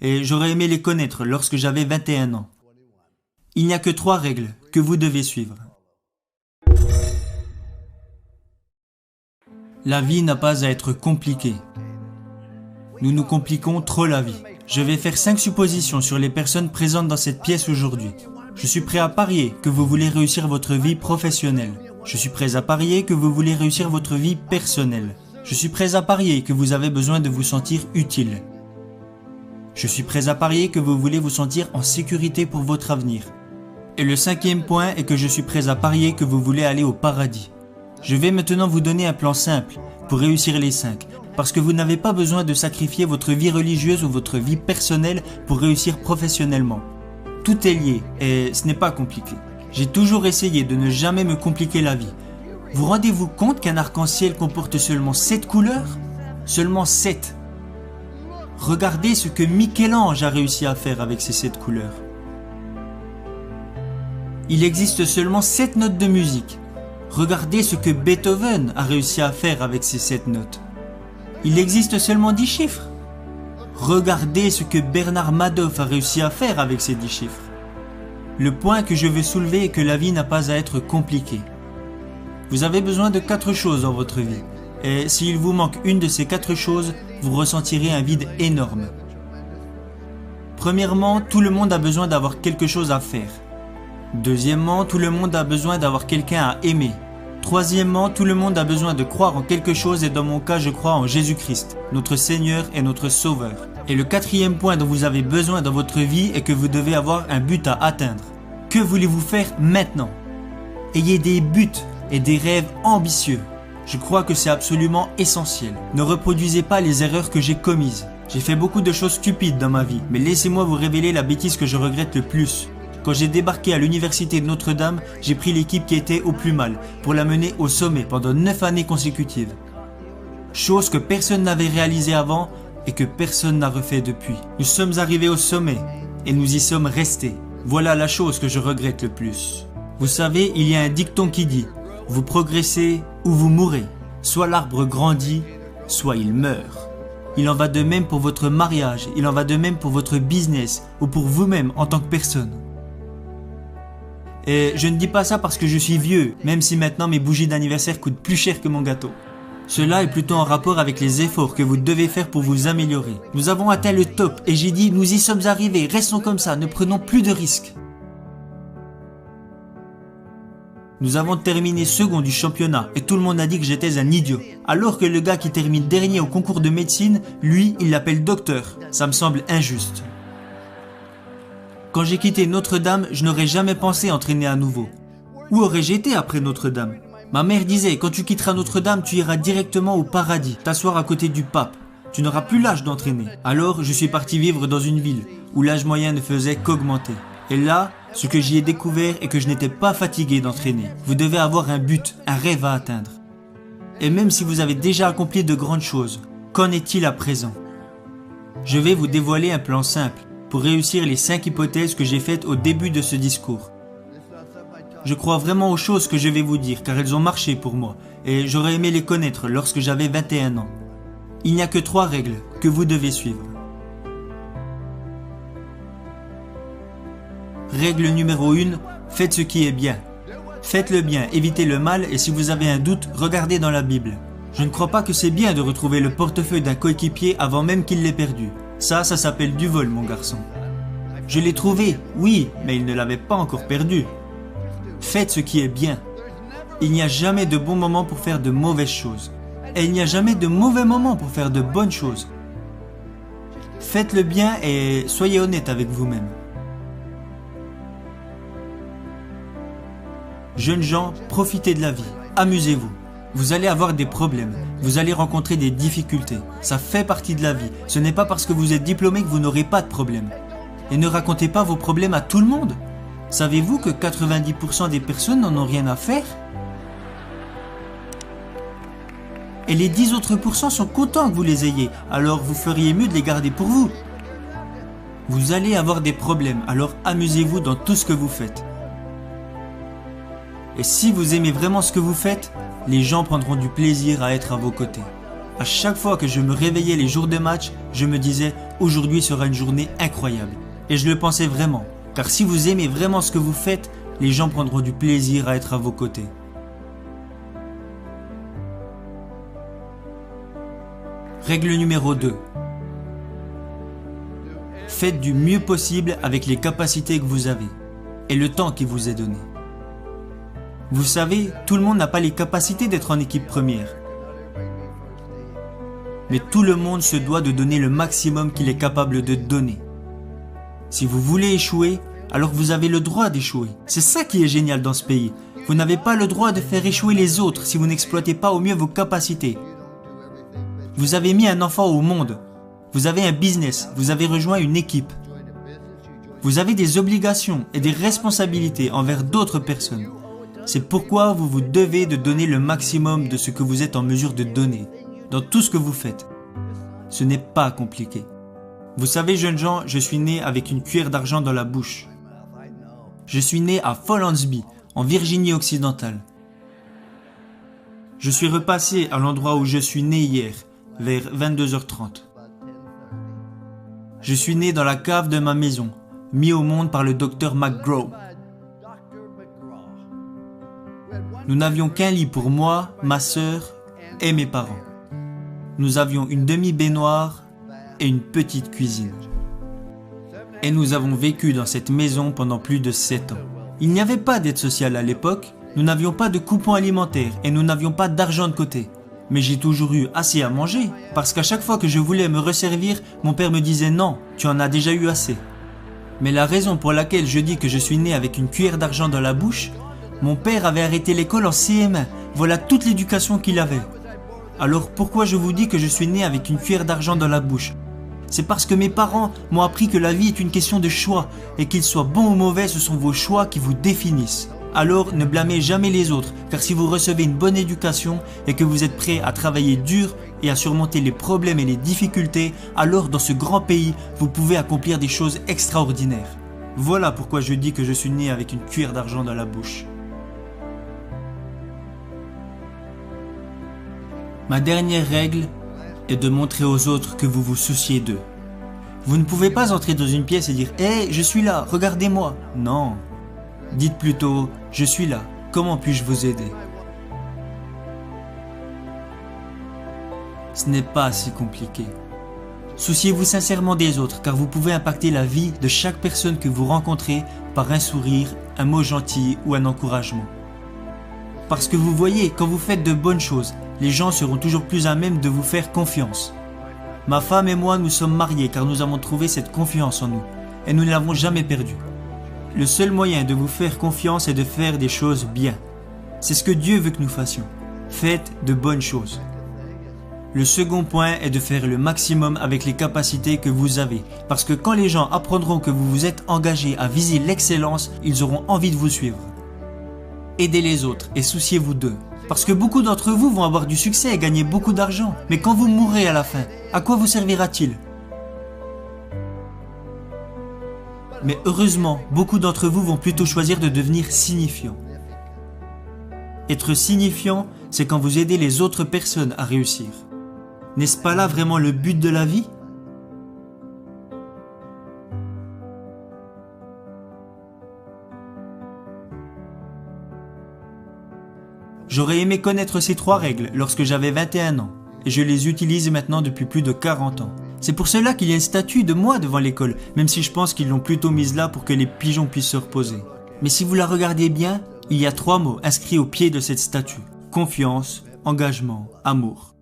et j'aurais aimé les connaître lorsque j'avais 21 ans. Il n'y a que 3 règles que vous devez suivre. La vie n'a pas à être compliquée. Nous nous compliquons trop la vie. Je vais faire 5 suppositions sur les personnes présentes dans cette pièce aujourd'hui. Je suis prêt à parier que vous voulez réussir votre vie professionnelle. Je suis prêt à parier que vous voulez réussir votre vie personnelle. Je suis prêt à parier que vous avez besoin de vous sentir utile. Je suis prêt à parier que vous voulez vous sentir en sécurité pour votre avenir. Et le 5e point est que je suis prêt à parier que vous voulez aller au paradis. Je vais maintenant vous donner un plan simple pour réussir les 5, parce que vous n'avez pas besoin de sacrifier votre vie religieuse ou votre vie personnelle pour réussir professionnellement. Tout est lié et ce n'est pas compliqué. J'ai toujours essayé de ne jamais me compliquer la vie. Vous rendez-vous compte qu'un arc-en-ciel comporte seulement 7 couleurs ? Seulement 7. Regardez ce que Michel-Ange a réussi à faire avec ces 7 couleurs. Il existe seulement 7 notes de musique. Regardez ce que Beethoven a réussi à faire avec ces 7 notes. Il existe seulement 10 chiffres. Regardez ce que Bernard Madoff a réussi à faire avec ces 10 chiffres. Le point que je veux soulever est que la vie n'a pas à être compliquée. Vous avez besoin de 4 choses dans votre vie. Et s'il vous manque une de ces 4 choses, vous ressentirez un vide énorme. Premièrement, tout le monde a besoin d'avoir quelque chose à faire. Deuxièmement, tout le monde a besoin d'avoir quelqu'un à aimer. Troisièmement, tout le monde a besoin de croire en quelque chose et dans mon cas, je crois en Jésus-Christ, notre Seigneur et notre Sauveur. Et le 4e point dont vous avez besoin dans votre vie est que vous devez avoir un but à atteindre. Que voulez-vous faire maintenant ? Ayez des buts et des rêves ambitieux. Je crois que c'est absolument essentiel. Ne reproduisez pas les erreurs que j'ai commises. J'ai fait beaucoup de choses stupides dans ma vie, mais laissez-moi vous révéler la bêtise que je regrette le plus. Quand j'ai débarqué à l'université de Notre-Dame, j'ai pris l'équipe qui était au plus mal pour la mener au sommet pendant 9 années consécutives. Chose que personne n'avait réalisée avant et que personne n'a refait depuis. Nous sommes arrivés au sommet et nous y sommes restés. Voilà la chose que je regrette le plus. Vous savez, il y a un dicton qui dit « Vous progressez ou vous mourrez. Soit l'arbre grandit, soit il meurt. » Il en va de même pour votre mariage, il en va de même pour votre business ou pour vous-même en tant que personne. Et je ne dis pas ça parce que je suis vieux, même si maintenant mes bougies d'anniversaire coûtent plus cher que mon gâteau. Cela est plutôt en rapport avec les efforts que vous devez faire pour vous améliorer. Nous avons atteint le top et j'ai dit nous y sommes arrivés, restons comme ça, ne prenons plus de risques. Nous avons terminé second du championnat et tout le monde a dit que j'étais un idiot. Alors que le gars qui termine dernier au concours de médecine, lui, il l'appelle docteur. Ça me semble injuste. Quand j'ai quitté Notre-Dame, je n'aurais jamais pensé entraîner à nouveau. Où aurais-je été après Notre-Dame ? Ma mère disait, quand tu quitteras Notre-Dame, tu iras directement au paradis, t'asseoir à côté du pape. Tu n'auras plus l'âge d'entraîner. Alors, je suis parti vivre dans une ville où l'âge moyen ne faisait qu'augmenter. Et là, ce que j'y ai découvert est que je n'étais pas fatigué d'entraîner. Vous devez avoir un but, un rêve à atteindre. Et même si vous avez déjà accompli de grandes choses, qu'en est-il à présent ? Je vais vous dévoiler un plan simple pour réussir les 5 hypothèses que j'ai faites au début de ce discours. Je crois vraiment aux choses que je vais vous dire car elles ont marché pour moi et j'aurais aimé les connaître lorsque j'avais 21 ans. Il n'y a que 3 règles que vous devez suivre. Règle numéro 1, faites ce qui est bien. Faites le bien, évitez le mal et si vous avez un doute, regardez dans la Bible. Je ne crois pas que c'est bien de retrouver le portefeuille d'un coéquipier avant même qu'il l'ait perdu. Ça s'appelle du vol, mon garçon. Je l'ai trouvé, oui, mais il ne l'avait pas encore perdu. Faites ce qui est bien. Il n'y a jamais de bon moment pour faire de mauvaises choses. Et il n'y a jamais de mauvais moment pour faire de bonnes choses. Faites le bien et soyez honnête avec vous-même. Jeunes gens, profitez de la vie. Amusez-vous. Vous allez avoir des problèmes, vous allez rencontrer des difficultés. Ça fait partie de la vie. Ce n'est pas parce que vous êtes diplômé que vous n'aurez pas de problème. Et ne racontez pas vos problèmes à tout le monde. Savez-vous que 90% des personnes n'en ont rien à faire ? Et les 10 autres pourcents sont contents que vous les ayez, alors vous feriez mieux de les garder pour vous. Vous allez avoir des problèmes, alors amusez-vous dans tout ce que vous faites. Et si vous aimez vraiment ce que vous faites, les gens prendront du plaisir à être à vos côtés. À chaque fois que je me réveillais les jours de match, je me disais aujourd'hui sera une journée incroyable. Et je le pensais vraiment, car si vous aimez vraiment ce que vous faites, les gens prendront du plaisir à être à vos côtés. Règle numéro 2. Faites du mieux possible avec les capacités que vous avez et le temps qui vous est donné. Vous savez, tout le monde n'a pas les capacités d'être en équipe première. Mais tout le monde se doit de donner le maximum qu'il est capable de donner. Si vous voulez échouer, alors vous avez le droit d'échouer. C'est ça qui est génial dans ce pays. Vous n'avez pas le droit de faire échouer les autres si vous n'exploitez pas au mieux vos capacités. Vous avez mis un enfant au monde. Vous avez un business. Vous avez rejoint une équipe. Vous avez des obligations et des responsabilités envers d'autres personnes. C'est pourquoi vous vous devez de donner le maximum de ce que vous êtes en mesure de donner, dans tout ce que vous faites. Ce n'est pas compliqué. Vous savez, jeunes gens, je suis né avec une cuillère d'argent dans la bouche. Je suis né à Follansbee, en Virginie occidentale. Je suis repassé à l'endroit où je suis né hier, vers 22h30. Je suis né dans la cave de ma maison, mis au monde par le docteur McGraw. Nous n'avions qu'un lit pour moi, ma sœur et mes parents. Nous avions une demi-baignoire et une petite cuisine. Et nous avons vécu dans cette maison pendant plus de 7 ans. Il n'y avait pas d'aide sociale à l'époque, nous n'avions pas de coupons alimentaires et nous n'avions pas d'argent de côté. Mais j'ai toujours eu assez à manger, parce qu'à chaque fois que je voulais me resservir, mon père me disait « Non, tu en as déjà eu assez ». Mais la raison pour laquelle je dis que je suis né avec une cuillère d'argent dans la bouche, mon père avait arrêté l'école en CM1, voilà toute l'éducation qu'il avait. Alors pourquoi je vous dis que je suis né avec une cuillère d'argent dans la bouche? C'est parce que mes parents m'ont appris que la vie est une question de choix, et qu'ils soient bons ou mauvais, ce sont vos choix qui vous définissent. Alors ne blâmez jamais les autres, car si vous recevez une bonne éducation et que vous êtes prêt à travailler dur et à surmonter les problèmes et les difficultés, alors dans ce grand pays, vous pouvez accomplir des choses extraordinaires. Voilà pourquoi je dis que je suis né avec une cuillère d'argent dans la bouche. Ma dernière règle est de montrer aux autres que vous vous souciez d'eux. Vous ne pouvez pas entrer dans une pièce et dire « Hey, je suis là, regardez-moi » Non. Dites plutôt « Je suis là, comment puis-je vous aider ?» Ce n'est pas si compliqué. Souciez-vous sincèrement des autres, car vous pouvez impacter la vie de chaque personne que vous rencontrez par un sourire, un mot gentil ou un encouragement. Parce que vous voyez, quand vous faites de bonnes choses, les gens seront toujours plus à même de vous faire confiance. Ma femme et moi, nous sommes mariés car nous avons trouvé cette confiance en nous, et nous ne l'avons jamais perdue. Le seul moyen de vous faire confiance est de faire des choses bien. C'est ce que Dieu veut que nous fassions. Faites de bonnes choses. Le second point est de faire le maximum avec les capacités que vous avez, parce que quand les gens apprendront que vous vous êtes engagé à viser l'excellence, ils auront envie de vous suivre. Aidez les autres et souciez-vous d'eux. Parce que beaucoup d'entre vous vont avoir du succès et gagner beaucoup d'argent. Mais quand vous mourrez à la fin, à quoi vous servira-t-il? Mais heureusement, beaucoup d'entre vous vont plutôt choisir de devenir signifiants. Être signifiant, c'est quand vous aidez les autres personnes à réussir. N'est-ce pas là vraiment le but de la vie? J'aurais aimé connaître ces 3 règles lorsque j'avais 21 ans, et je les utilise maintenant depuis plus de 40 ans. C'est pour cela qu'il y a une statue de moi devant l'école, même si je pense qu'ils l'ont plutôt mise là pour que les pigeons puissent se reposer. Mais si vous la regardez bien, il y a 3 mots inscrits au pied de cette statue. Confiance, engagement, amour.